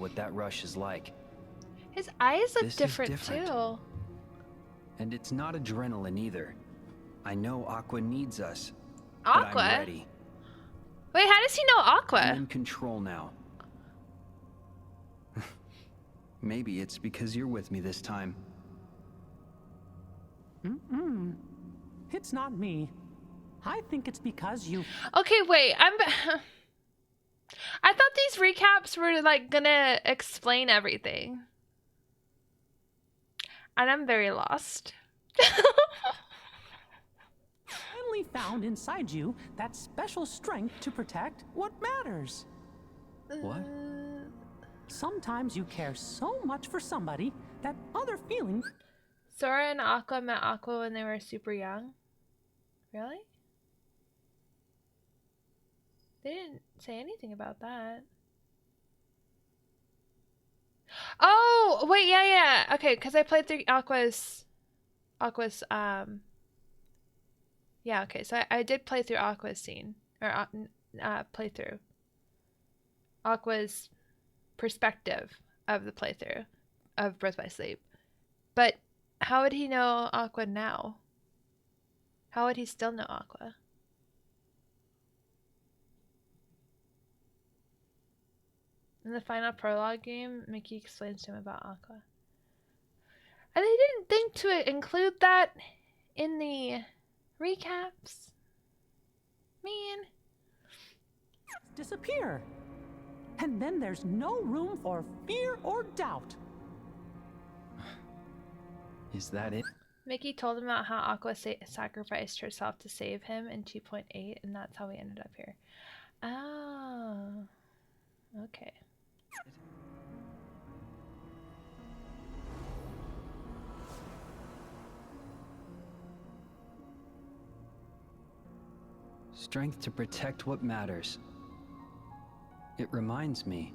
what that rush is like. His eyes look This is different too. And it's not adrenaline either. I know Aqua needs us. Aqua? But I'm ready. Wait, how does he know I'm Aqua? in control now. Maybe it's because you're with me this time. It's not me. I think it's because you... Okay, wait, I thought these recaps were like gonna explain everything. And I'm very lost. finally found inside you that special strength to protect what matters. What? Sometimes you care so much for somebody that other feelings... Sora and Aqua met Aqua when they were super young? Really? They didn't say anything about that. Oh, wait, yeah. Okay, because I played through Aqua's, yeah, okay, so I did play through Aqua's scene, or playthrough. Aqua's perspective of the playthrough of Birth by Sleep. But how would he know Aqua now? How would he still know Aqua? In the final prologue game, Mickey explains to him about Aqua. And they didn't think to include that in the recaps. Man. disappear. And then there's no room for fear or doubt. Is that it? Mickey told him about how Aqua sacrificed herself to save him in 2.8, and that's how we ended up here. Oh. Okay. Strength to protect what matters. It reminds me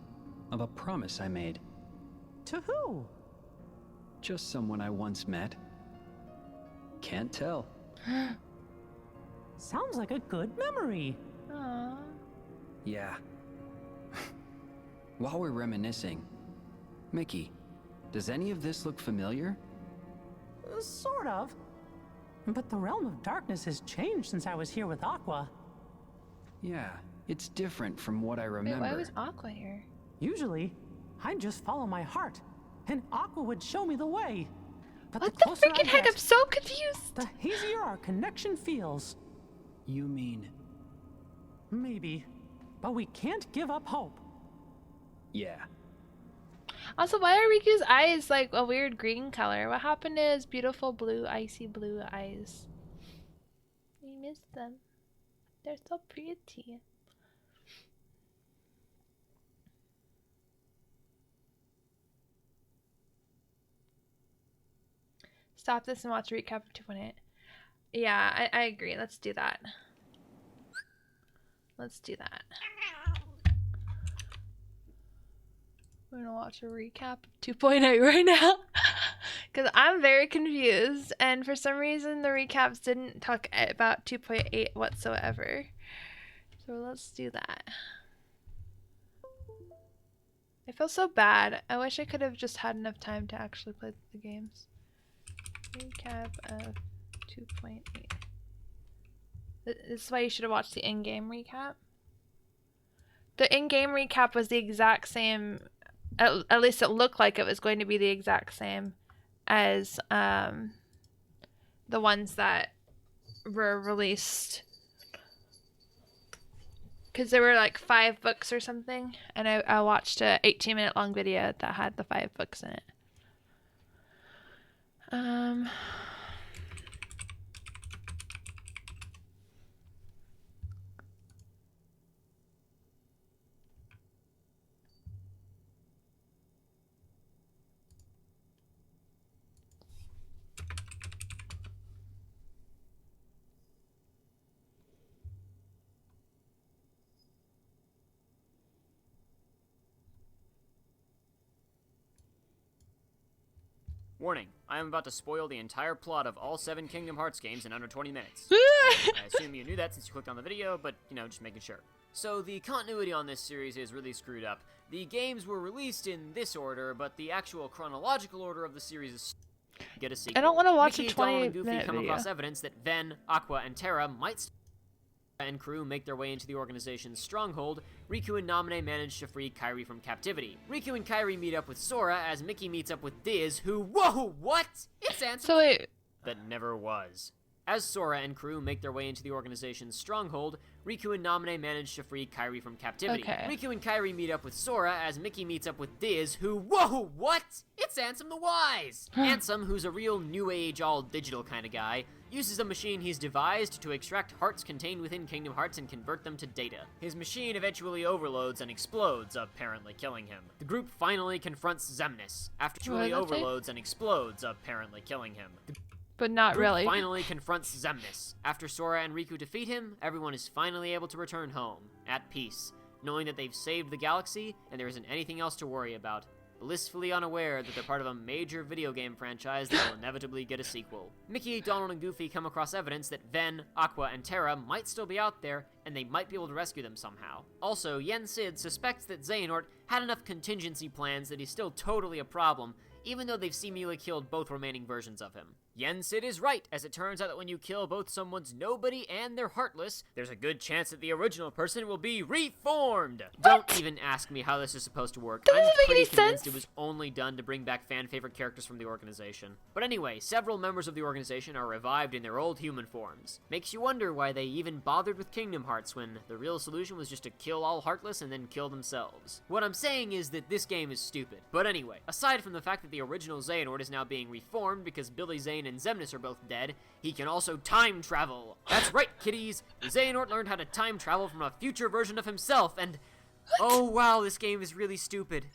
of a promise I made. To who? Just someone I once met. Can't tell. Sounds like a good memory. Aww. Yeah. While we're reminiscing, Mickey, does any of this look familiar? Sort of. But the realm of darkness has changed since I was here with Aqua. Yeah, it's different from what I remember. Wait, why was Aqua here? Usually, I'd just follow my heart, and Aqua would show me the way. But What the the closer I freaking heck? get, I'm so confused. the hazier our connection feels. You mean... Maybe. But we can't give up hope. Yeah. Also, why are Riku's eyes like a weird green color? What happened to his beautiful blue, icy blue eyes? We missed them. They're so pretty. Stop this and watch a recap of 2.8. Yeah, I agree. Let's do that. Let's do that. We're gonna watch a recap of 2.8 right now. Because I'm very confused. And for some reason, the recaps didn't talk about 2.8 whatsoever. So let's do that. I feel so bad. I wish I could have just had enough time to actually play the games. Recap of 2.8. This is why you should have watched the in-game recap. The in-game recap was the exact same, at least it looked like it was going to be the exact same as the ones that were released. Because there were like 5 books or something, and I watched a 18-minute long video that had the 5 books in it. Warning, I am about to spoil the entire plot of all 7 Kingdom Hearts games in under 20 minutes. I assume you knew that since you clicked on the video, but, just making sure. So the continuity on this series is really screwed up. The games were released in this order, but the actual chronological order of the series is get a sequel. I don't want to watch Mickey, a Donald, and 20-minute Goofy come video. across evidence that Ven, Aqua, and Terra might and crew make their way into the organization's stronghold. Riku and Namine manage to free Kairi from captivity. Riku and Kairi meet up with Sora as Mickey meets up with Diz, who— whoa, what? It's Ansem So wait, that never was. As Sora and crew make their way into the organization's stronghold, Riku and Namine manage to free Kairi from captivity. Okay. Riku and Kairi meet up with Sora as Mickey meets up with Diz, who— whoa, what? It's Ansem the Wise! Ansem, who's a real new age, all digital kind of guy, uses a machine he's devised to extract hearts contained within Kingdom Hearts and convert them to data. His machine eventually overloads and explodes, apparently killing him. The group finally confronts Xemnas, after What it does that say? overloads and explodes, apparently killing him. but not Group really. finally confronts Xemnas. After Sora and Riku defeat him, everyone is finally able to return home, at peace, knowing that they've saved the galaxy and there isn't anything else to worry about, blissfully unaware that they're part of a major video game franchise that will inevitably get a sequel. Mickey, Donald, and Goofy come across evidence that Ven, Aqua, and Terra might still be out there, and they might be able to rescue them somehow. Also, Yen Sid suspects that Xehanort had enough contingency plans that he's still totally a problem, even though they've seemingly killed both remaining versions of him. Yen Sid is right, as it turns out that when you kill both someone's nobody and they're heartless, there's a good chance that the original person will be reformed! Don't even ask me how this is supposed to work. That I'm doesn't make pretty any convinced sense. it was only done to bring back fan-favorite characters from the organization. But anyway, several members of the organization are revived in their old human forms. Makes you wonder why they even bothered with Kingdom Hearts when the real solution was just to kill all Heartless and then kill themselves. What I'm saying is that this game is stupid. But anyway, aside from the fact that the original Xehanort is now being reformed because Billy Zane and Xemnas are both dead, he can also time travel. That's right, kiddies! Xehanort learned how to time travel from a future version of himself, and— oh wow, this game is really stupid.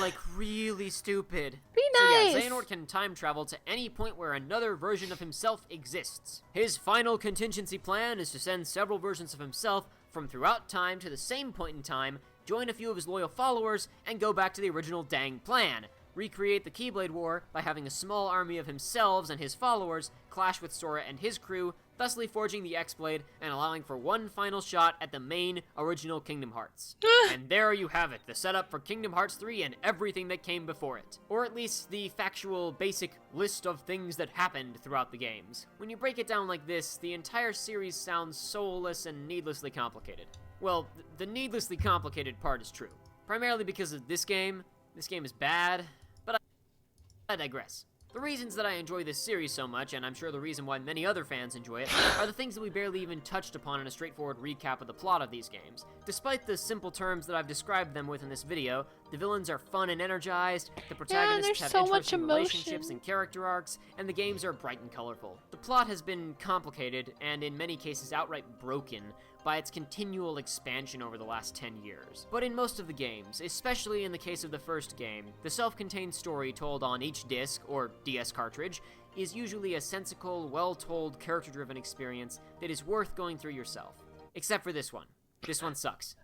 Like, really stupid. Be So yeah, nice. Xehanort can time travel to any point where another version of himself exists. His final contingency plan is to send several versions of himself from throughout time to the same point in time, join a few of his loyal followers, and go back to the original dang plan. Recreate the Keyblade War by having a small army of himself and his followers clash with Sora and his crew, thusly forging the X-Blade and allowing for one final shot at the main original Kingdom Hearts. And there you have it, the setup for Kingdom Hearts 3 and everything that came before it. Or at least the factual, basic list of things that happened throughout the games. When you break it down like this, the entire series sounds soulless and needlessly complicated. Well, the needlessly complicated part is true. Primarily because of this game. This game is bad, but I digress. The reasons that I enjoy this series so much, and I'm sure the reason why many other fans enjoy it, are the things that we barely even touched upon in a straightforward recap of the plot of these games. Despite the simple terms that I've described them with in this video, the villains are fun and energized, the protagonists there's have so much interesting relationships emotion. and character arcs, and the games are bright and colorful. The plot has been complicated, and in many cases outright broken, by its continual expansion over the last 10 years. But in most of the games, especially in the case of the first game, the self-contained story told on each disc, or DS cartridge, is usually a sensical, well-told, character-driven experience that is worth going through yourself. Except for this one. This one sucks.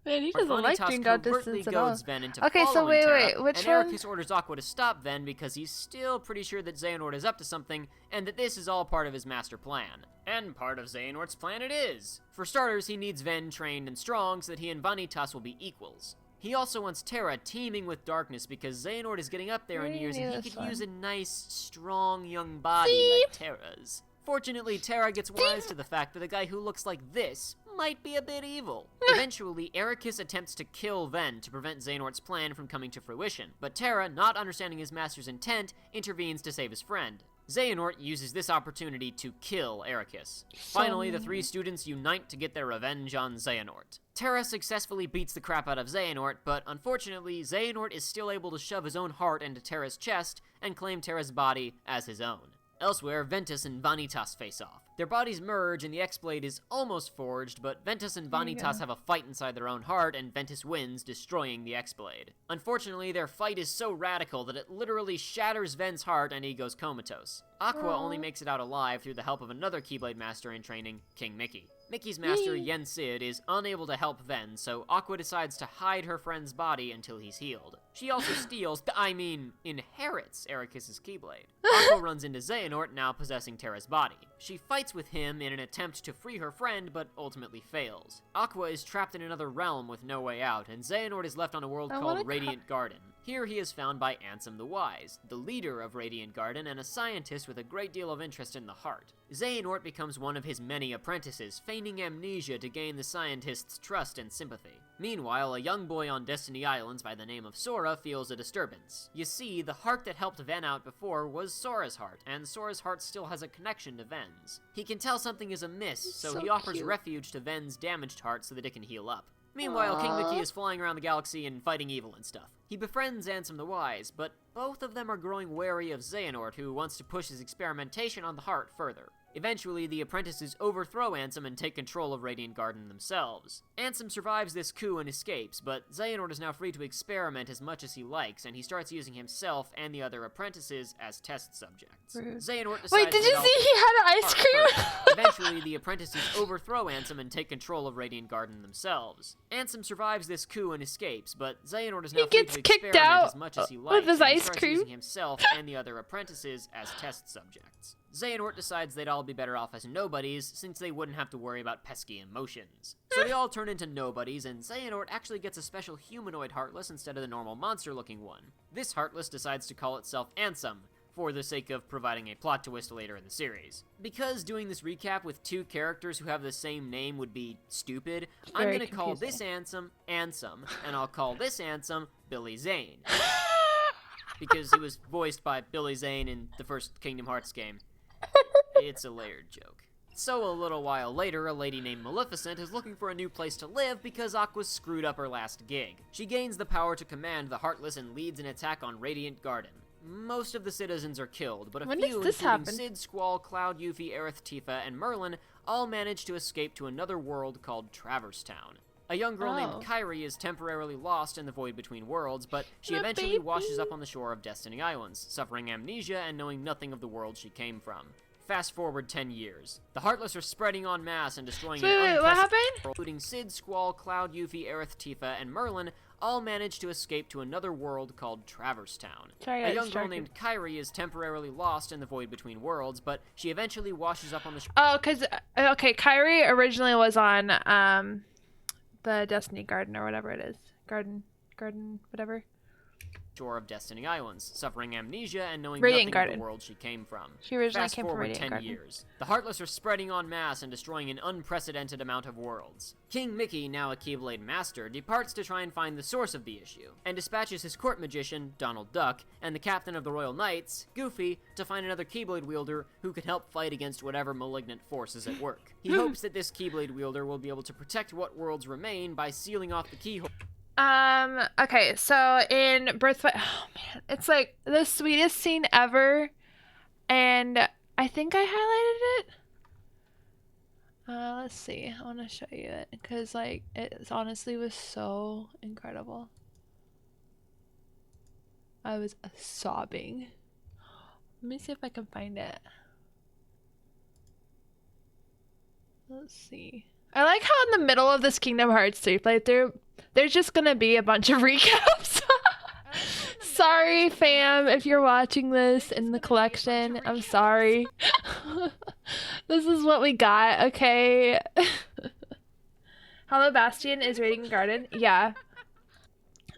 Man, he doesn't like Vanitas Dreamed Out covertly Distance at all. goads Ven into Okay, so following Terra, wait, which and one? Ericus orders Aqua to stop Ven because he's still pretty sure that Xehanort is up to something, and that this is all part of his master plan. And part of Xehanort's plan it is. For starters, he needs Ven trained and strong so that he and Vanitas will be equals. He also wants Terra teeming with darkness because Xehanort is getting up there in We years knew and he this could use a one. nice, strong young body like Terra's. Fortunately, Terra gets wise to the fact that a guy who looks like this might be a bit evil. Eventually, Ericus attempts to kill Ven to prevent Xehanort's plan from coming to fruition, but Terra, not understanding his master's intent, intervenes to save his friend. Xehanort uses this opportunity to kill Ericus. Finally, the three students unite to get their revenge on Xehanort. Terra successfully beats the crap out of Xehanort, but unfortunately, Xehanort is still able to shove his own heart into Terra's chest and claim Terra's body as his own. Elsewhere, Ventus and Vanitas face off. Their bodies merge and the X-Blade is almost forged, but Ventus and There you Vanitas go. have a fight inside their own heart and Ventus wins, destroying the X-Blade. Unfortunately, their fight is so radical that it literally shatters Ven's heart and he goes comatose. Aqua Aw. only makes it out alive through the help of another Keyblade master in training, King Mickey. Mickey's master, Yay. Yen Sid, is unable to help Ven, so Aqua decides to hide her friend's body until he's healed. She also inherits Ericus's Keyblade. Aqua runs into Xehanort, now possessing Terra's body. She fights fights with him in an attempt to free her friend, but ultimately fails. Aqua is trapped in another realm with no way out, and Xehanort is left on a world called Radiant Garden. Here he is found by Ansem the Wise, the leader of Radiant Garden and a scientist with a great deal of interest in the heart. Xehanort becomes one of his many apprentices, feigning amnesia to gain the scientist's trust and sympathy. Meanwhile, a young boy on Destiny Islands by the name of Sora feels a disturbance. You see, the heart that helped Ven out before was Sora's heart, and Sora's heart still has a connection to Ven's. He can tell something is amiss, so he offers refuge to Ven's damaged heart so that it can heal up. Meanwhile, King Mickey is flying around the galaxy and fighting evil and stuff. He befriends Ansem the Wise, but both of them are growing wary of Xehanort, who wants to push his experimentation on the heart further. Eventually, the apprentices overthrow Ansem and take control of Radiant Garden themselves. Ansem survives this coup and escapes, but Xehanort is now free to experiment as much as he likes, and he starts using himself and the other apprentices as test subjects. Xehanort decides Wait, did you see he had ice cream? Eventually, the apprentices overthrow Ansem and take control of Radiant Garden themselves. Ansem survives this coup and escapes, but Xehanort is now free to experiment as much as he likes, with his and he ice starts cream. using himself and the other apprentices as test subjects. Xehanort decides they'd all be better off as nobodies, since they wouldn't have to worry about pesky emotions. So they all turn into nobodies, and Xehanort actually gets a special humanoid Heartless instead of the normal monster-looking one. This Heartless decides to call itself Ansem, for the sake of providing a plot twist later in the series. Because doing this recap with two characters who have the same name would be stupid, I'm gonna call this Ansem, Ansem, and I'll call this Ansem Billy Zane. Because he was voiced by Billy Zane in the first Kingdom Hearts game. It's a layered joke. So a little while later, a lady named Maleficent is looking for a new place to live because Aqua screwed up her last gig. She gains the power to command the Heartless and leads an attack on Radiant Garden. Most of the citizens are killed, but a few, including Sid, Squall, Cloud, Yuffie, Aerith, Tifa, and Merlin, all manage to escape to another world called Traverse Town. A young girl named Kyrie is temporarily lost in the void between worlds, but she eventually washes up on the shore of Destiny Islands, suffering amnesia and knowing nothing of the world she came from. Fast forward 10 years. The Heartless are spreading en masse and destroying an unprecedented world, including Sid, Squall, Cloud, Yuffie, Aerith, Tifa, and Merlin, all manage to escape to another world called Traverse Town. A young girl named Kyrie is temporarily lost in the void between worlds, but she eventually washes up on the shore. Oh, okay, Kyrie originally was on, the Destiny Garden or whatever it is. Garden, whatever. Shore of Destiny Islands, suffering amnesia and knowing Radiant nothing Garden. of the world she came from. She originally Fast came from forward Radiant 10 Garden. years. The Heartless are spreading en masse and destroying an unprecedented amount of worlds. King Mickey, now a Keyblade Master, departs to try and find the source of the issue, and dispatches his court magician, Donald Duck, and the captain of the Royal Knights, Goofy, to find another Keyblade wielder who could help fight against whatever malignant force is at work. He hopes that this Keyblade wielder will be able to protect what worlds remain by sealing off the keyhole. Okay, so in Birthright, oh man, it's like the sweetest scene ever, and I think I highlighted it. Let's see, I want to show you it, because like, it honestly was so incredible. I was sobbing. Let me see if I can find it. Let's see. I like how in the middle of this Kingdom Hearts 3 playthrough, there's just gonna be a bunch of recaps. Sorry, fam, if you're watching this in the collection. I'm sorry. This is what we got, okay? Hollow Bastion is Radiant Garden. Yeah.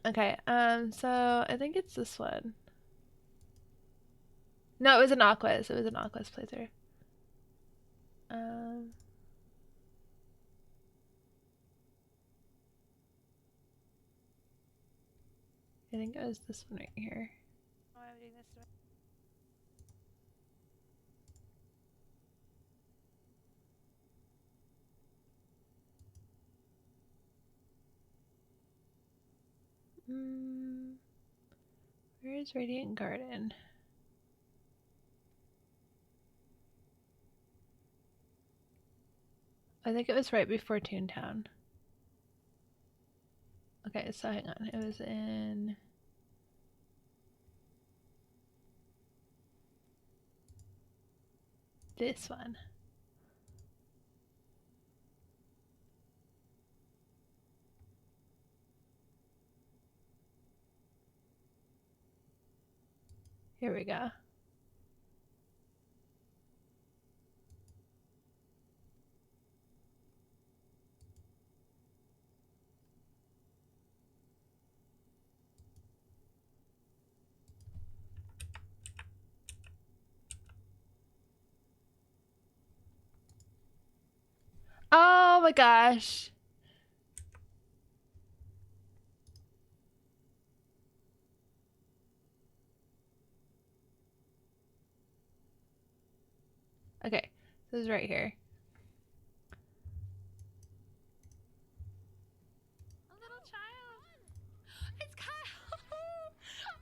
Okay, so I think it's this one. No, it was an Aquas. It was an Aquas playthrough. I think it was this one right here. Oh, I'm doing this to where is Radiant Garden? I think it was right before Toontown. Okay, so hang on. It was in... this one. Here we go. my gosh. Okay, this is right here. A little child. It's Kyle.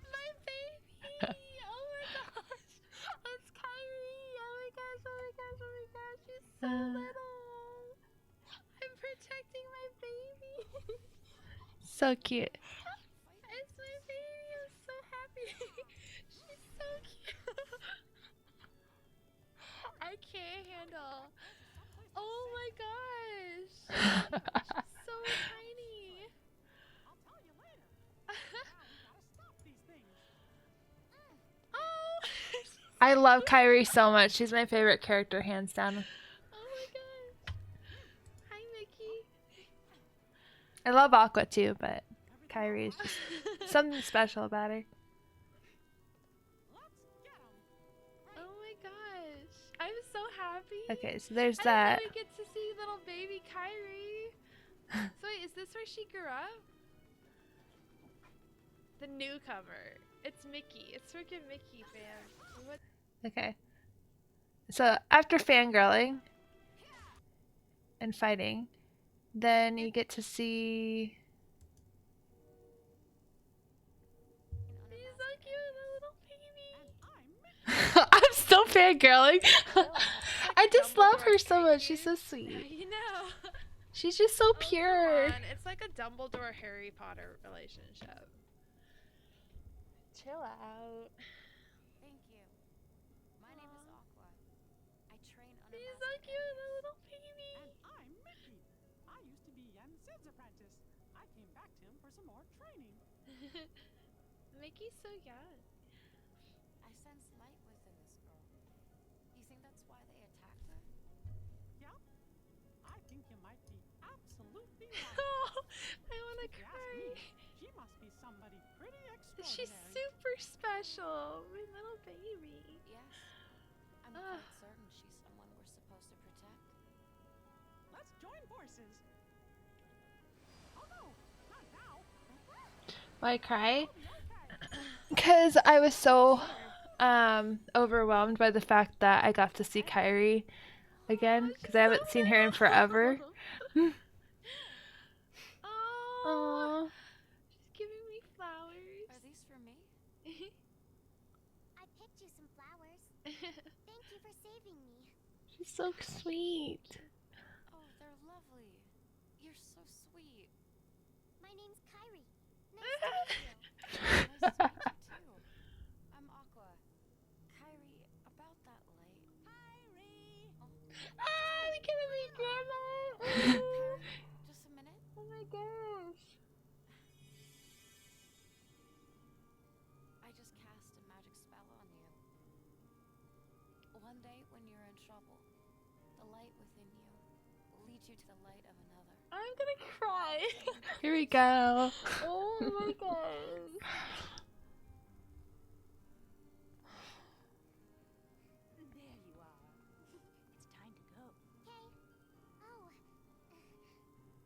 My baby. Oh my gosh. It's Kyrie. Oh my gosh. Oh my gosh. Oh my gosh. She's so little. I'm protecting my baby. So cute. It's my baby. I'm so happy. She's so cute. I can't handle. Oh my gosh. She's so tiny. Oh. I love Kyrie so much. She's my favorite character, hands down. Oh my gosh. Hi, Mickey. I love Aqua too, but Kyrie is just something special about her. Oh my gosh. I'm so happy. Okay, so there's that. We get to see little baby Kyrie. So wait, is this where she grew up? The newcomer. It's Mickey. It's freaking Mickey, fam. What? Okay. So after fangirling and fighting, then you get to see. He's so cute, a little baby. I'm still fangirling. I just love her so much. She's so sweet. You know. She's just so pure. It's like a Dumbledore Harry Potter relationship. Chill out. Thank you. My name is Aqua. I train under He's so cute, a little baby. And I'm Mickey. I used to be Yen Sid's apprentice. I came back to him for some more training. Mickey's so young. I sense light within this girl. You think that's why they attacked her? Yep. I think you might be absolutely right. Oh, I want to If you ask cry. me, she must be somebody pretty extraordinary. She's super special. My little baby. Yes. I'm quite certain she's someone we're supposed to protect. Let's join forces. Oh no, not now. Why cry? I'll be okay. Because I was so overwhelmed by the fact that I got to see Kyrie again, because I haven't seen her in forever. Oh, she's giving me flowers. Are these for me? I picked you some flowers. Thank you for saving me. She's so sweet. Oh, they're lovely. You're so sweet. My name's Kyrie. Nice to meet you. Nice to meet you too. I'm Aqua. Kyrie, about that light. Kyrie! Ah, look at me, Grandma. Kyrie, just a minute. Oh my gosh. I just cast a magic spell on you. One day when you're in trouble, the light within you will lead you to the light of another. I'm gonna cry. Here we go. Oh my gosh. There you are. It's time to go. Okay. Oh.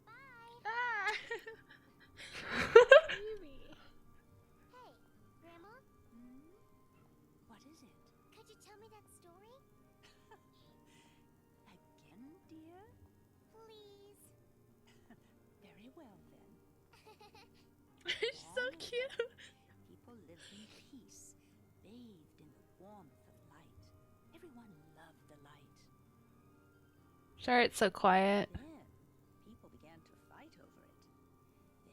Bye. Ah. Baby. Hey, Grandma, What is it? could you tell me that story? Again, dear? Please. Very well then. She's so cute. People lived in peace, bathed in the warmth of light. Everyone loved the light. Sorry, it's so quiet. Then, people began to fight over it.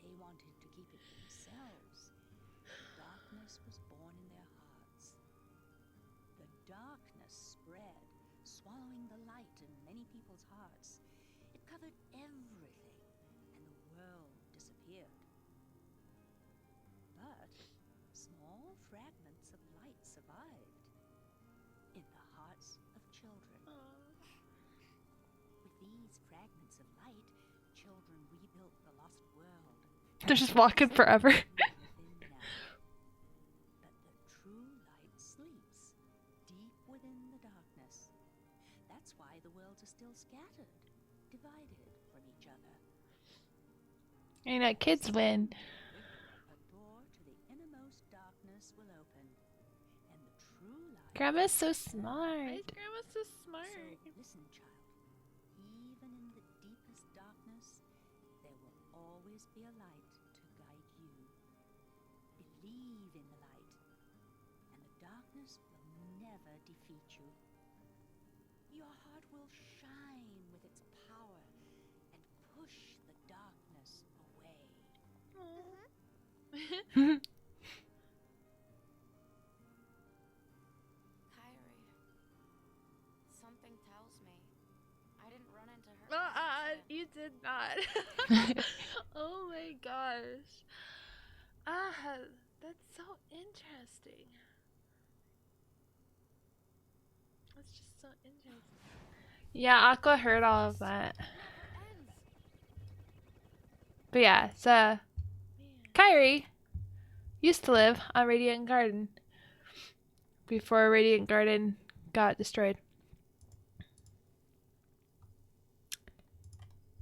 They wanted to keep it themselves. Darkness was born in their hearts. The darkness spread, swallowing the light in many people's hearts. It covered everything, and the world disappeared. But small fragments of light survived in the hearts of children. With these fragments of light, children rebuilt the lost world. They're just walking forever. Within now. But the true light sleeps deep within the darkness. That's why the worlds are still scattered, divided for You know, kids win. A door to the innermost darkness will open, and the true light. Grandma's so smart. Grandma's so smart. So listen, child. Even in the deepest darkness, there will always be a light to guide you. Believe in the light, and the darkness will never defeat you. Your heart will shine with its power and push the darkness away. Kyrie. Something tells me I didn't run into her. by accident. You did not. Oh my gosh. That's so interesting. That's just so interesting. Yeah, Aqua heard all of that. Ends. But yeah, so Man. Kyrie used to live on Radiant Garden before Radiant Garden got destroyed.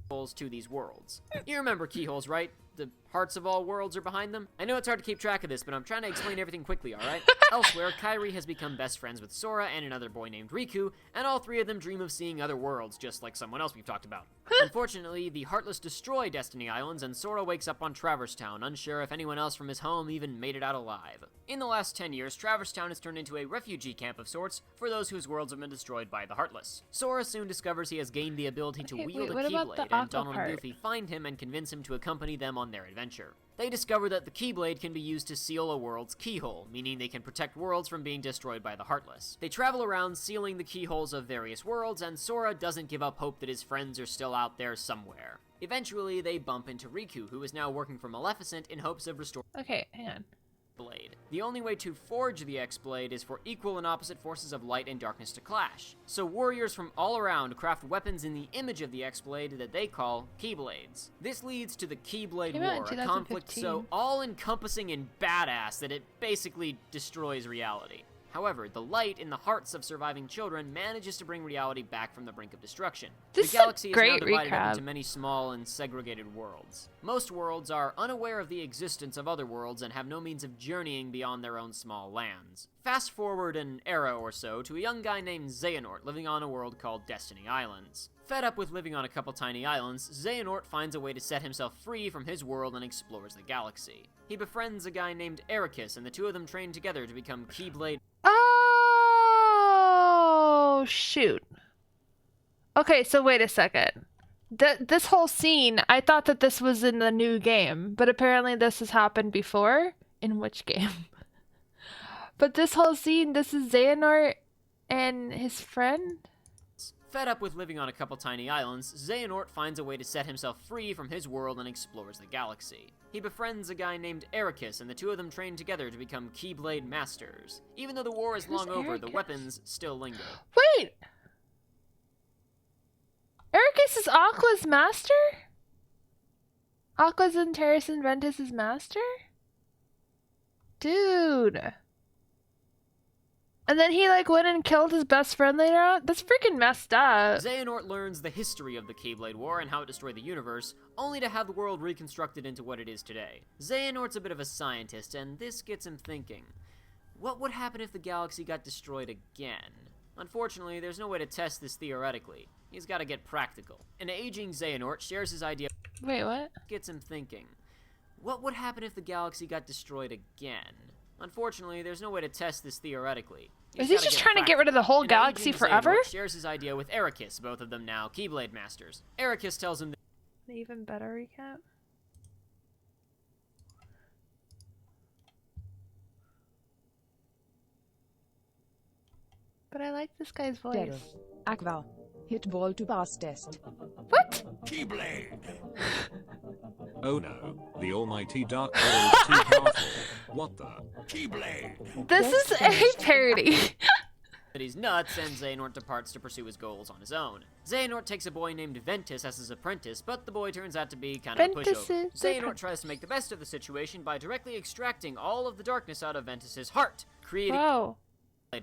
Keyholes to these worlds. You remember keyholes, right? The hearts of all worlds are behind them? I know it's hard to keep track of this, but I'm trying to explain everything quickly, alright? Elsewhere, Kyrie has become best friends with Sora and another boy named Riku, and all three of them dream of seeing other worlds, just like someone else we've talked about. Unfortunately, the Heartless destroy Destiny Islands, and Sora wakes up on Traverse Town, unsure if anyone else from his home even made it out alive. In the last 10 years, Traverse Town has turned into a refugee camp of sorts for those whose worlds have been destroyed by the Heartless. Sora soon discovers he has gained the ability to Okay, wield wait, what a about the Keyblade, and Aqua Donald part? and Goofy find him and convince him to accompany them on their adventure. They discover that the Keyblade can be used to seal a world's keyhole, meaning they can protect worlds from being destroyed by the Heartless. They travel around sealing the keyholes of various worlds, and Sora doesn't give up hope that his friends are still out there somewhere. Eventually, they bump into Riku, who is now working for Maleficent in hopes of restoring Okay, hang on. Blade. The only way to forge the X-Blade is for equal and opposite forces of light and darkness to clash. So warriors from all around craft weapons in the image of the X-Blade that they call Keyblades. This leads to the Keyblade Came out in War, a conflict 2015. so all-encompassing and badass that it basically destroys reality. However, the light in the hearts of surviving children manages to bring reality back from the brink of destruction. This is the a galaxy is great now divided up recap. into many small and segregated worlds. Most worlds are unaware of the existence of other worlds and have no means of journeying beyond their own small lands. Fast forward an era or so to a young guy named Xehanort living on a world called Destiny Islands. Fed up with living on a couple tiny islands, Xehanort finds a way to set himself free from his world and explores the galaxy. He befriends a guy named Ericus, and the two of them train together to become Keyblade Oh, shoot. Okay, so wait a second. This whole scene, I thought that this was in the new game, but apparently this has happened before. In which game? But this whole scene, this is Xehanort and his friend? Fed up with living on a couple tiny islands, Xehanort finds a way to set himself free from his world and explores the galaxy. He befriends a guy named Ericus, and the two of them train together to become Keyblade Masters. Even though the war is Who's long over, the Ericus? weapons still linger. Wait! Ericus is Aqua's master? Aqua's and Terrace and Ventus' master? Dude. And then he like went and killed his best friend later on? That's freaking messed up. Xehanort learns the history of the Keyblade War and how it destroyed the universe, only to have the world reconstructed into what it is today. Xehanort's a bit of a scientist, and this gets him thinking. What would happen if the galaxy got destroyed again? Unfortunately, there's no way to test this theoretically. He's gotta get practical. An aging Xehanort shares his idea, Wait, what? gets him thinking. What would happen if the galaxy got destroyed again? Unfortunately, there's no way to test this theoretically. Is he just trying to get rid of the whole An galaxy aging forever? Xehanort shares his idea with Ericus, both of them now Keyblade Masters. Ericus tells him An even better recap? But I like this guy's voice. Terror. Aqua. Hit ball to pass test. What? Keyblade! Oh no, the almighty Dark Lord is too powerful. What the? Keyblade! This is a parody. that he's nuts, and Xehanort departs to pursue his goals on his own. Xehanort takes a boy named Ventus as his apprentice, but the boy turns out to be kind of a Ventus pushover. is the Xehanort tries to make the best of the situation by directly extracting all of the darkness out of Ventus's heart, creating Wow.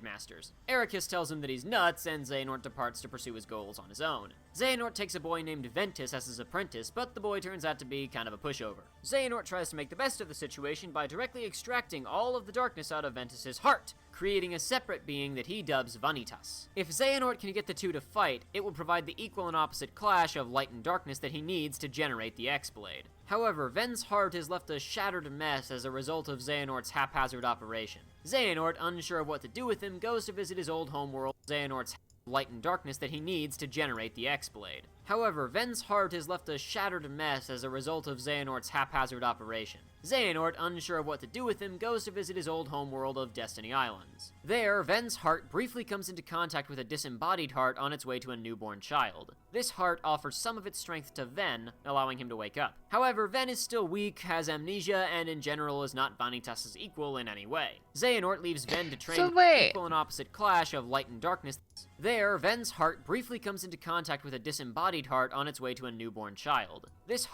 Masters. Ericus tells him that he's nuts, and Xehanort departs to pursue his goals on his own. Xehanort takes a boy named Ventus as his apprentice, but the boy turns out to be kind of a pushover. Xehanort tries to make the best of the situation by directly extracting all of the darkness out of Ventus's heart, creating a separate being that he dubs Vanitas. If Xehanort can get the two to fight, it will provide the equal and opposite clash of light and darkness that he needs to generate the X-Blade. However, Ven's heart is left a shattered mess as a result of Xehanort's haphazard operation. Xehanort, unsure of what to do with him, goes to visit his old homeworld, Xehanort's light and darkness that he needs to generate the X-Blade. However, Ven's heart is left a shattered mess as a result of Xehanort's haphazard operation. Xehanort, unsure of what to do with him, goes to visit his old homeworld of Destiny Islands. There, Ven's heart briefly comes into contact with a disembodied heart on its way to a newborn child. This heart offers some of its strength to Ven, allowing him to wake up. However, Ven is still weak, has amnesia, and in general is not Vanitas' equal in any way. Xehanort leaves Ven to train with the equal and opposite clash of light and darkness. There, Ven's heart briefly comes into contact with a disembodied heart on its way to a newborn child. This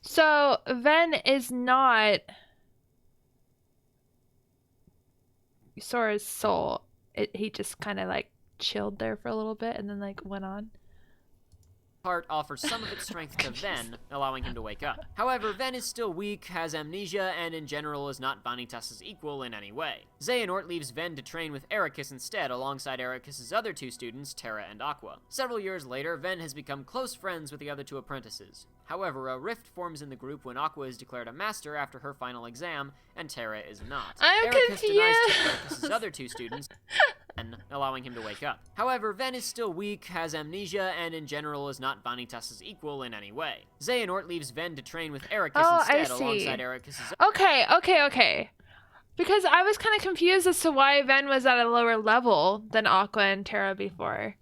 So, Ven is not Sora's soul. He just kind of like chilled there for a little bit and then like went on. heart offers some of its strength to Ven, allowing him to wake up. However, Ven is still weak, has amnesia, and in general is not Vanitas' equal in any way. Xehanort leaves Ven to train with Ericus instead, alongside Ericus' other two students, Terra and Aqua. Several years later, Ven has become close friends with the other two apprentices. However, a rift forms in the group when Aqua is declared a master after her final exam, and Terra is not. I'm Ericus denies confused. Ericus' other two students, allowing him to wake up. However, Ven is still weak, has amnesia, and in general is not Vanitas' equal in any way. Xehanort leaves Ven to train with Ericus instead, alongside Ericus' Okay. Because I was kind of confused as to why Ven was at a lower level than Aqua and Terra before.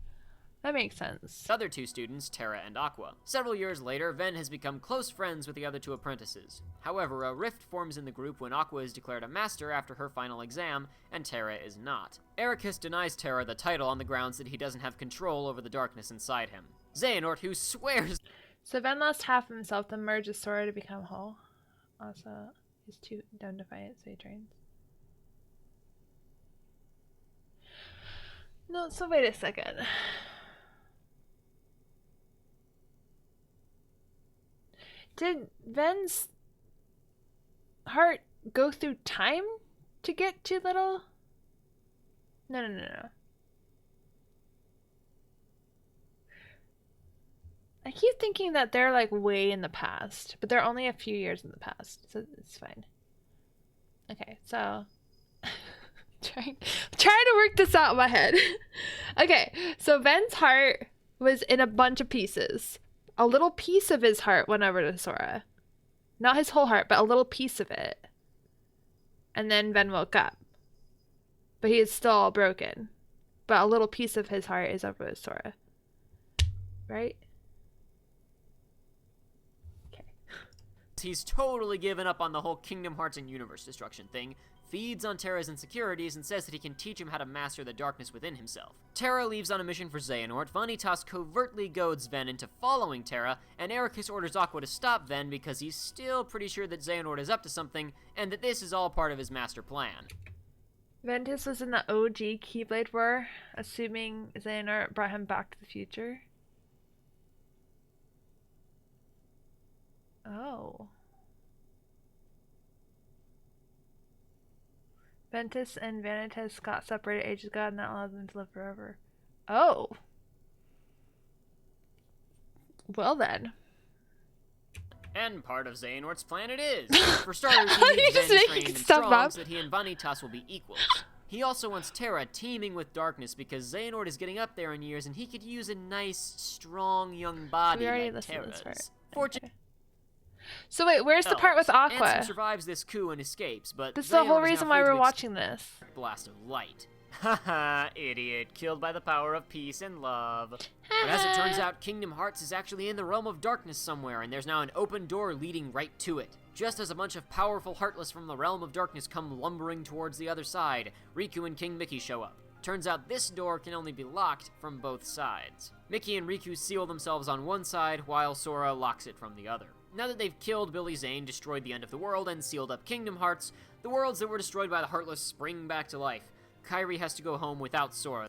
That makes sense. other two students, Terra and Aqua. Several years later, Ven has become close friends with the other two apprentices. However, a rift forms in the group when Aqua is declared a master after her final exam, and Terra is not. Ericus denies Terra the title on the grounds that he doesn't have control over the darkness inside him. Xehanort, who swears... So Ven lost half of himself, then merges Sora to become whole. Also, he's too dumb to fight, so he trains. No, so wait a second. Did Ven's heart go through time to get too little? No. I keep thinking that they're like way in the past, but they're only a few years in the past, so it's fine. Okay, so trying to work this out in my head. Okay, so Ven's heart was in a bunch of pieces. A little piece of his heart went over to Sora. Not his whole heart, but a little piece of it. And then Ven woke up. But he is still all broken. But a little piece of his heart is over to Sora. Right? Okay. He's totally given up on the whole Kingdom Hearts and universe destruction thing, feeds on Terra's insecurities, and says that he can teach him how to master the darkness within himself. Terra leaves on a mission for Xehanort, Vanitas covertly goads Ven into following Terra, and Ericus orders Aqua to stop Ven because he's still pretty sure that Xehanort is up to something, and that this is all part of his master plan. Ventus was in the OG Keyblade War, assuming Xehanort brought him back to the future. Oh. Ventus and Vanitas got separated ages ago and that allowed them to live forever. Oh. Well then. And part of Xehanort's plan it is. For starters, he needs just Ven making trained and stuff strong up. so that he and Vanitas will be equals. He also wants Terra teeming with darkness because Xehanort is getting up there in years and he could use a nice, strong young body We already like listened to this Terra's. part. Okay. So wait, where's the part with Aqua? Ansem survives this coup and escapes, but This is the whole Xehanort is reason now why free we're to watching this. blast of light. Haha, idiot. Killed by the power of peace and love. But as it turns out, Kingdom Hearts is actually in the realm of darkness somewhere, and there's now an open door leading right to it. Just as a bunch of powerful Heartless from the realm of darkness come lumbering towards the other side, Riku and King Mickey show up. Turns out this door can only be locked from both sides. Mickey and Riku seal themselves on one side, while Sora locks it from the other. Now that they've killed Billy Zane, destroyed the end of the world, and sealed up Kindom Hearts, the worlds that were destroyed by the Heartless spring back to life. Kairi has to go home without Sora,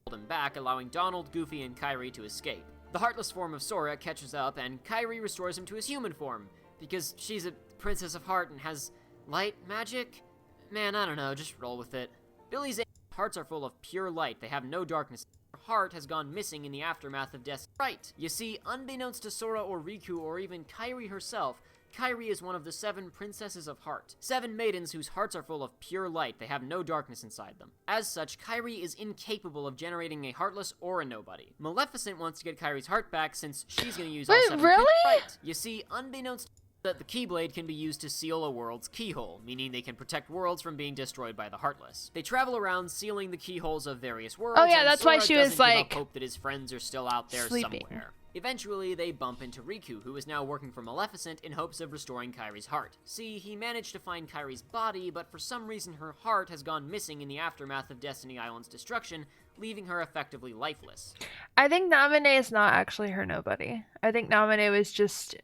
hold him back, allowing Donald, Goofy, and Kairi to escape. The Heartless form of Sora catches up, and Kairi restores him to his human form, because she's a princess of heart and has light magic? Man, I don't know, just roll with it. Billy Zane's hearts are full of pure light, they have no darkness. Her heart has gone missing in the aftermath of death. Right, you see, unbeknownst to Sora or Riku or even Kairi herself, Kairi is one of the 7 princesses of heart. 7 maidens whose hearts are full of pure light, they have no darkness inside them. As such, Kairi is incapable of generating a heartless or a nobody. Maleficent wants to get Kairi's heart back since she's gonna use all 7 really? Right, you see, unbeknownst that the Keyblade can be used to seal a world's keyhole, meaning they can protect worlds from being destroyed by the Heartless. They travel around sealing the keyholes of various worlds. Oh yeah, and that's why Sora she was doesn't give up like hope that his friends are still out there sleeping. somewhere. Eventually, they bump into Riku, who is now working for Maleficent in hopes of restoring Kairi's heart. See, he managed to find Kairi's body, but for some reason her heart has gone missing in the aftermath of Destiny Island's destruction, leaving her effectively lifeless. I think Naminé is not actually her nobody. I think Naminé was just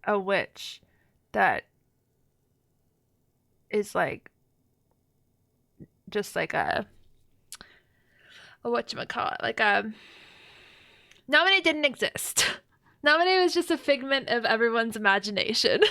a witch that is like just like a whatchamacallit, like a Naminé didn't exist. Naminé was just a figment of everyone's imagination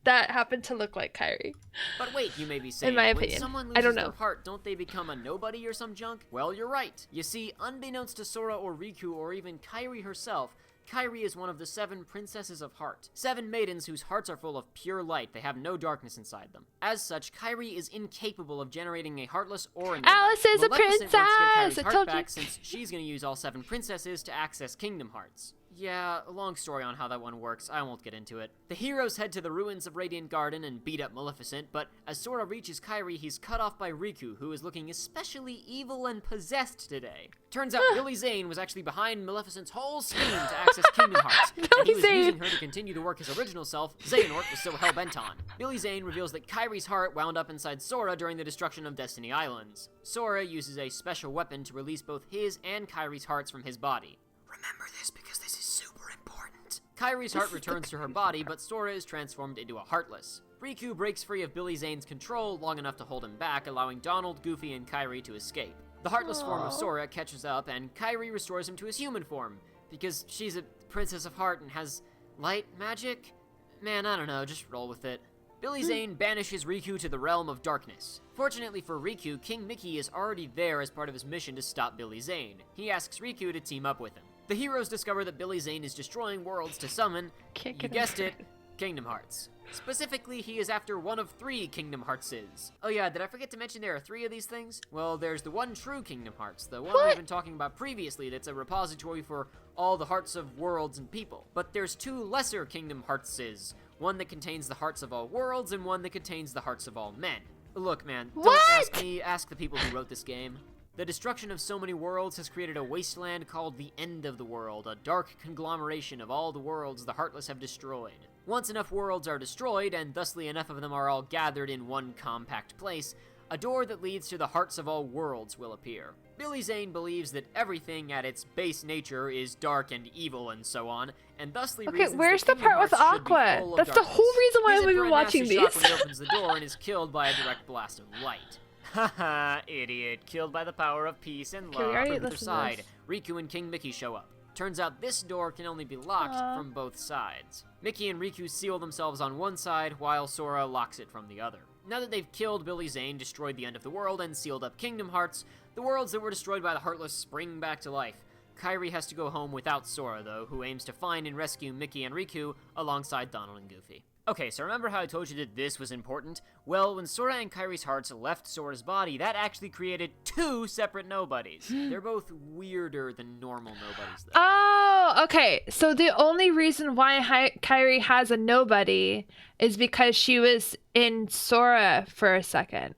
that happened to look like Kairi. But wait, you may be saying, in my when opinion. someone I loses don't their know. heart, don't they become a nobody or some junk? Well, you're right. You see, unbeknownst to Sora or Riku or even Kairi herself, Kairi is one of the 7 princesses of heart. 7 maidens whose hearts are full of pure light, they have no darkness inside them. As such, Kairi is incapable of generating a heartless or a nobody. Alice is a Maleficent wants to get princess! Kairi's I heart told you. back since she's gonna use all 7 princesses to access Kindom Hearts. Yeah, a long story on how that one works, I won't get into it. The heroes head to the ruins of Radiant Garden and beat up Maleficent, but as Sora reaches Kairi, he's cut off by Riku, who is looking especially evil and possessed today. Turns out Billy Zane was actually behind Maleficent's whole scheme to access Kindom Hearts, and he was using her to continue to work his original self, Xehanort, was so hell-bent on. Billy Zane reveals that Kairi's heart wound up inside Sora during the destruction of Destiny Islands. Sora uses a special weapon to release both his and Kairi's hearts from his body. Remember this because this is super important. Kairi's heart returns to her body, but Sora is transformed into a Heartless. Riku breaks free of Billy Zane's control long enough to hold him back, allowing Donald, Goofy, and Kairi to escape. The Heartless form of Sora catches up, and Kairi restores him to his human form, because she's a princess of heart and has light magic? Man, I don't know, just roll with it. Billy Zane banishes Riku to the realm of darkness. Fortunately for Riku, King Mickey is already there as part of his mission to stop Billy Zane. He asks Riku to team up with him. The heroes discover that Billy Zane is destroying worlds to summon, you guessed it, Kindom Hearts. Specifically, he is after one of 3 Kindom Heartses. Oh yeah, did I forget to mention there are 3 of these things? Well, there's the one true Kindom Hearts, the one we've been talking about previously that's a repository for all the hearts of worlds and people. But there's 2 lesser Kindom Heartses, one that contains the hearts of all worlds and one that contains the hearts of all men. Look, man, don't ask me, ask the people who wrote this game. The destruction of so many worlds has created a wasteland called the End of the World, a dark conglomeration of all the worlds the Heartless have destroyed. Once enough worlds are destroyed, and thusly enough of them are all gathered in one compact place, a door that leads to the hearts of all worlds will appear. Billy Zane believes that everything at its base nature is dark and evil and so on, and thusly reasons where's that the part Kindom with Hearts should be Aqua? full of That's the darkness. whole reason why He's I've in for been a watching nasty shock these. when he opens the door and is killed by a direct blast of light. Haha, idiot. Killed by the power of peace and Okay, we love. already From the other listened to side, this. Riku and King Mickey show up. Turns out this door can only be locked from both sides. Mickey and Riku seal themselves on one side, while Sora locks it from the other. Now that they've killed Billy Zane, destroyed the end of the world, and sealed up Kindom Hearts, the worlds that were destroyed by the Heartless spring back to life. Kairi has to go home without Sora, though, who aims to find and rescue Mickey and Riku alongside Donald and Goofy. Okay, so remember how I told you that this was important? Well, when Sora and Kairi's hearts left Sora's body, that actually created 2 separate nobodies. They're both weirder than normal nobodies, though. Oh, okay. So the only reason why Kairi has a nobody is because she was in Sora for a second.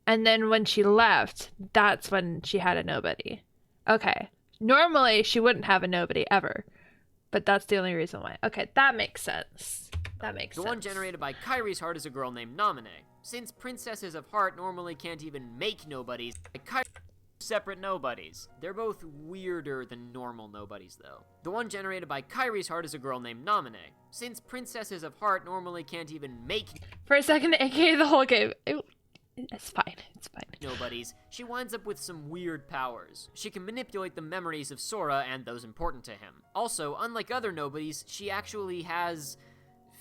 And then when she left, that's when she had a nobody. Okay. Normally, she wouldn't have a nobody ever. But that's the only reason why. Okay, that makes sense. That makes sense. The one generated by Kairi's heart is a girl named Naminé. Since princesses of heart normally can't even make nobodies, separate nobodies. They're both weirder than normal nobodies, though. The one generated by Kairi's heart is a girl named Namine. Since princesses of heart normally can't even make For a second, aka the whole game. It's fine. It's fine. nobodies, she winds up with some weird powers. She can manipulate the memories of Sora and those important to him. Also, unlike other nobodies, she actually has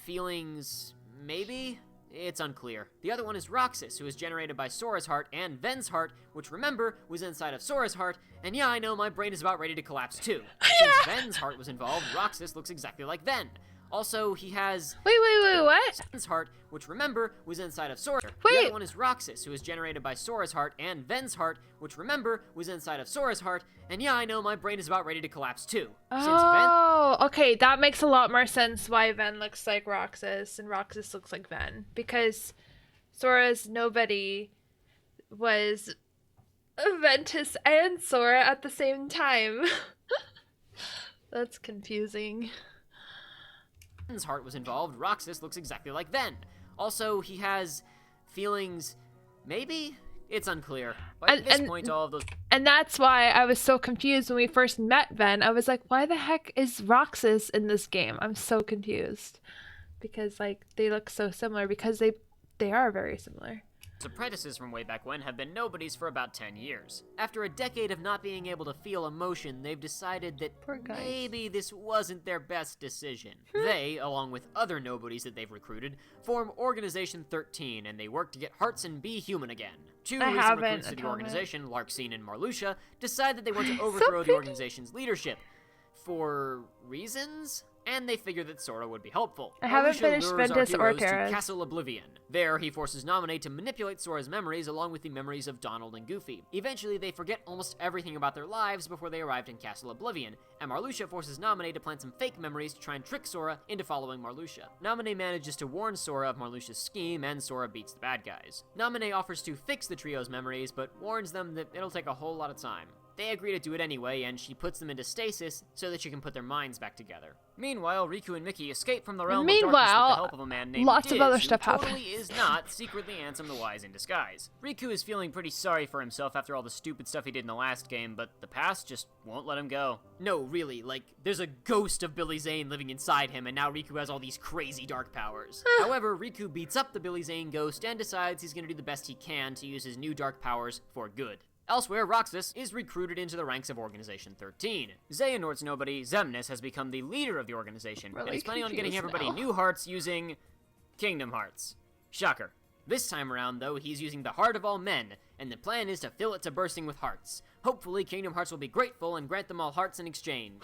feelings, maybe? It's unclear. The other one is Roxas, who is generated by Sora's heart and Ven's heart, which remember, was inside of Sora's heart, and yeah, I know my brain is about ready to collapse too. Since Ven's heart was involved, Roxas looks exactly like Ven. Also, he has... Wait, what? Ven's heart, which remember, was inside of Sora. The Wait. other one is Roxas, who is generated by Sora's heart and Ven's heart, which remember, was inside of Sora's heart, and yeah, I know my brain is about ready to collapse too. Oh, okay, that makes a lot more sense why Ven looks like Roxas and Roxas looks like Ven. Because Sora's nobody was Ventus and Sora at the same time. That's confusing. Ven's heart was involved, Roxas looks exactly like Ven. Also, he has feelings, maybe? It's unclear. But at this point, all of those... And that's why I was so confused when we first met Ven. I was like, why the heck is Roxas in this game? I'm so confused. Because, like, they look so similar. Because they are very similar. apprentices from way back when have been nobodies for about 10 years. After a decade of not being able to feel emotion, they've decided that maybe this wasn't their best decision. They, along with other nobodies that they've recruited, form Organization 13, and they work to get Hearts and be human again. Two recent recruits to the organization, Larxene and Marluxia, decide that they want to overthrow the organization's leadership. For reasons? And they figure that Sora would be helpful. I haven't finished Ventus or Terra's. To Castle Oblivion. There, he forces Naminé to manipulate Sora's memories along with the memories of Donald and Goofy. Eventually, they forget almost everything about their lives before they arrived in Castle Oblivion, and Marluxia forces Naminé to plant some fake memories to try and trick Sora into following Marluxia. Naminé manages to warn Sora of Marluxia's scheme, and Sora beats the bad guys. Naminé offers to fix the trio's memories, but warns them that it'll take a whole lot of time. They agree to do it anyway, and she puts them into stasis so that she can put their minds back together. Meanwhile, Riku and Mickey escape from the realm of darkness with the help of a man named lots Diz, of other who stuff totally happens. is not secretly Ansem the Wise in disguise. Riku is feeling pretty sorry for himself after all the stupid stuff he did in the last game, but the past just won't let him go. No, really, like, there's a ghost of Billy Zane living inside him, and now Riku has all these crazy dark powers. However, Riku beats up the Billy Zane ghost and decides he's gonna do the best he can to use his new dark powers for good. Elsewhere, Roxas is recruited into the ranks of Organization 13. Xehanort's nobody, Xemnas, has become the leader of the organization, and he's planning on getting everybody new hearts using Kindom Hearts. Shocker. This time around, though, he's using the Heart of All Men, and the plan is to fill it to bursting with hearts. Hopefully, Kindom Hearts will be grateful and grant them all hearts in exchange.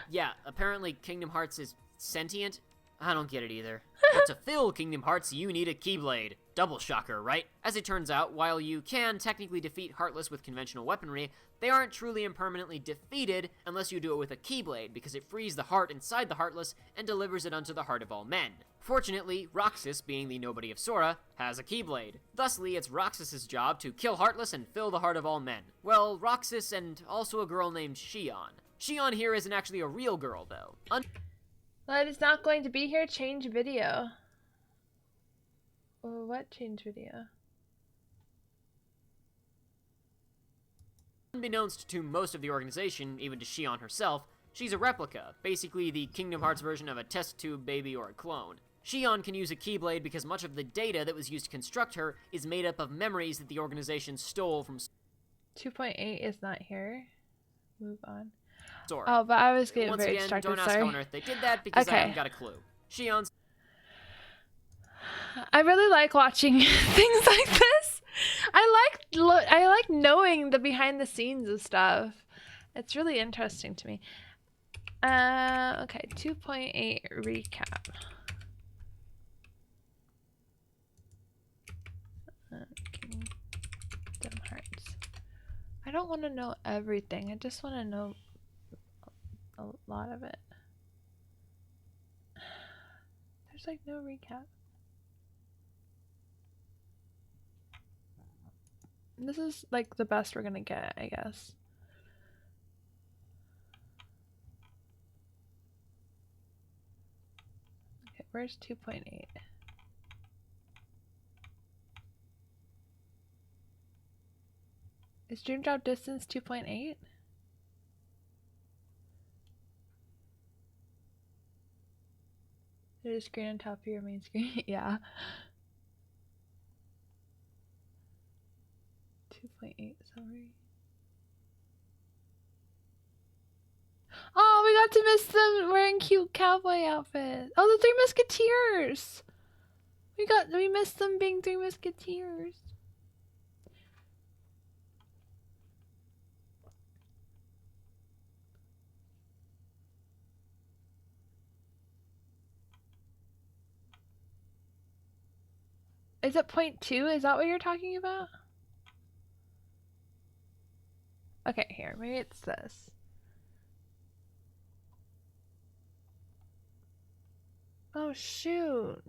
Yeah, apparently Kindom Hearts is sentient? I don't get it either. But to fill Kindom Hearts, you need a Keyblade. Double shocker, right? As it turns out, while you can technically defeat Heartless with conventional weaponry, they aren't truly and permanently defeated unless you do it with a Keyblade, because it frees the heart inside the Heartless and delivers it unto the Heart of All Men. Fortunately, Roxas, being the nobody of Sora, has a Keyblade. Thusly, it's Roxas's job to kill Heartless and fill the Heart of All Men. Well, Roxas and also a girl named Xion. Xion here isn't actually a real girl, though. Light is not going to be here. Change video. Oh, what change video? Unbeknownst to most of the organization, even to Xion herself, she's a replica, basically the Kindom Hearts version of a test tube baby or a clone. Xion can use a Keyblade because much of the data that was used to construct her is made up of memories that the organization stole from 2.8 is not here. Move on. Sora. Oh, but I was getting Once very again, distracted, don't ask sorry. how on earth they did that because I Okay. haven't got a clue. Xion's I really like watching things like this. I like knowing the behind the scenes of stuff. It's really interesting to me. Okay, 2.8 recap. Kindom Hearts. I don't want to know everything. I just want to know a lot of it. There's like no recap. This is like the best we're gonna get, I guess. Okay, where's 2.8? Is dream job distance 2.8? There's a screen on top of your main screen. Yeah. 2.8 summary. Oh, we got to miss them wearing cute cowboy outfits. Oh, the Three Musketeers. We missed them being Three Musketeers. Is it point 2? Is that what you're talking about? Okay, here, maybe it's this. Oh, shoot.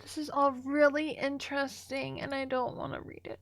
This is all really interesting, and I don't want to read it.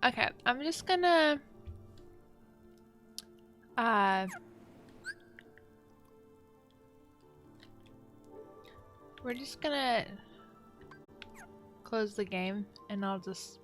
Okay, I'm just gonna we're just gonna close the game and I'll just